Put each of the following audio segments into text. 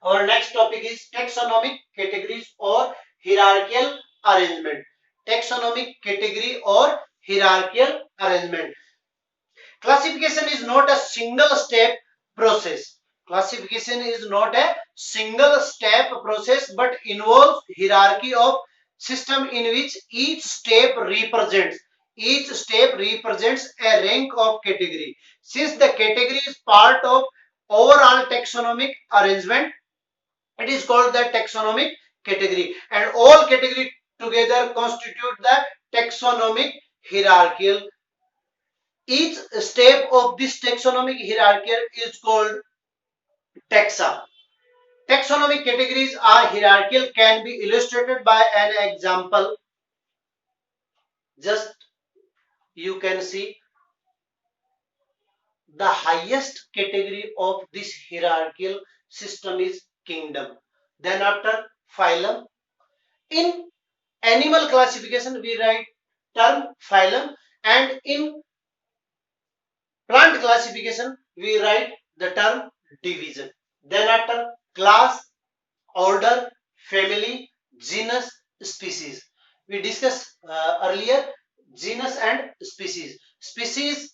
Our next topic is taxonomic categories or hierarchical arrangement. Taxonomic category or hierarchical arrangement. Classification is not a single step process. Classification is not a single step process but involves hierarchy of system in which each step represents a rank of category. Since the category is part of overall taxonomic arrangement, it is called the taxonomic category, and all category together constitute the taxonomic hierarchical. Each step of this taxonomic hierarchy is called taxa. Taxonomic categories are hierarchical, can be illustrated by an example. Just you can see the highest category of this hierarchical system is kingdom. Then after phylum. In animal classification we write term phylum, and in plant classification we write the term division. Then after class, order, family, genus, species. We discussed earlier genus and species. Species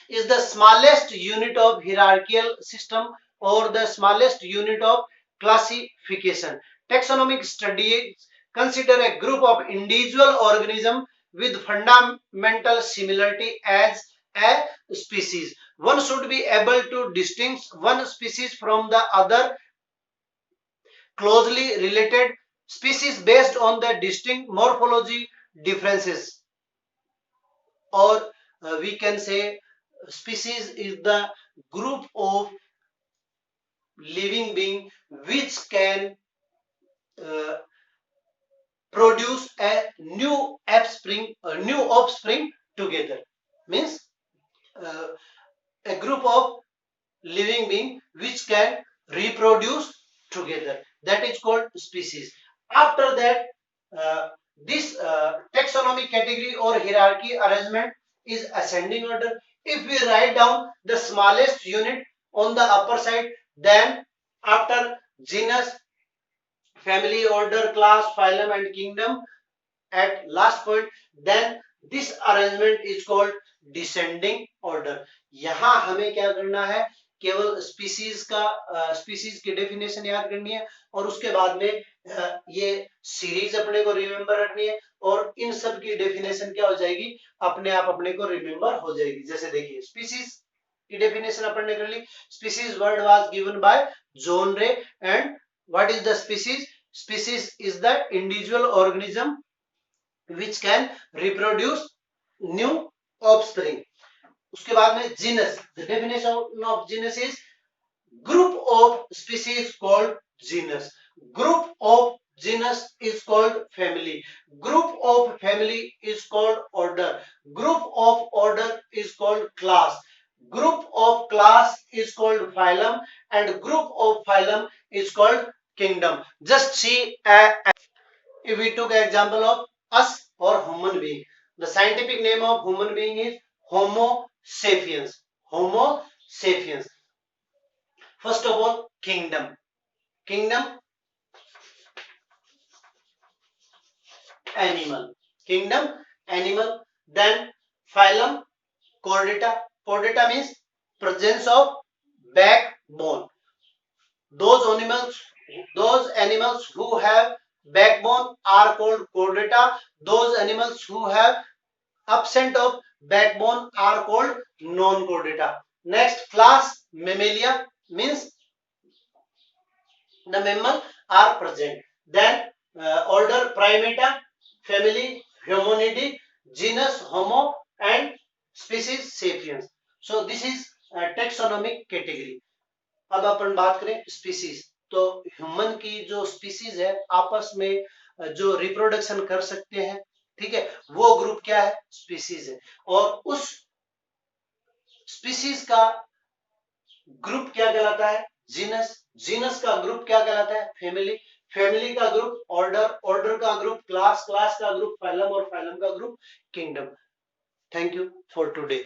is the smallest unit of hierarchical system or the smallest unit of classification. Taxonomic studies consider a group of individual organisms with fundamental similarity as a species. One should be able to distinguish one species from the other closely related species based on the distinct morphology differences, or we can say species is the group of living being which can uh, produce a new offspring together. Means uh, a group of living being which can reproduce together, that is called species. After that, this taxonomic category or hierarchy arrangement is ascending order. If we write down the smallest unit on the upper side, then after genus, family, order, class, phylum and kingdom at last point, then this arrangement is called descending order. यहाँ हमें क्या करना है, केवल species की definition याद करनी है और उसके बाद में ये सीरीज अपने को रिमेंबर रखनी है और इन सब की डेफिनेशन क्या हो जाएगी, अपने आप अपने को रिमेंबर हो जाएगी. जैसे देखिए स्पीसीज की डेफिनेशन अपन ने कर ली. Species word was given by John Ray, and what is the species? Species is the individual organism which can reproduce new offspring. उसके बाद में genus, the definition of genus is group of species called genus. Group of genus is called family. Group of family is called order. Group of order is called class. Group of class is called phylum, and group of phylum is called kingdom. Just see if we took an example of us or human being. The scientific name of human being is Homo sapiens. Homo sapiens. First of all, kingdom. Kingdom, animal. Kingdom, animal. Then phylum, chordata. Chordata means presence of backbone. Those animals who have backbone are called chordata. Those animals who have absent of backbone are called non-chordata. Next, class, mammalia means the mammal are present. Then order, primata, family, hominidae, genus, homo, and species, sapiens. So this is taxonomic category. अब अपन बात करें species, तो human की जो species है आपस में जो रिप्रोडक्शन कर सकते हैं, ठीक है, वो ग्रुप क्या है, स्पीसीज है. और उस स्पीसीज का ग्रुप क्या कहलाता है, जीनस. जीनस का ग्रुप क्या कहलाता है, फैमिली. फैमिली का ग्रुप ऑर्डर. ऑर्डर का ग्रुप क्लास. क्लास का ग्रुप फाइलम और फाइलम का group kingdom. Thank you for today.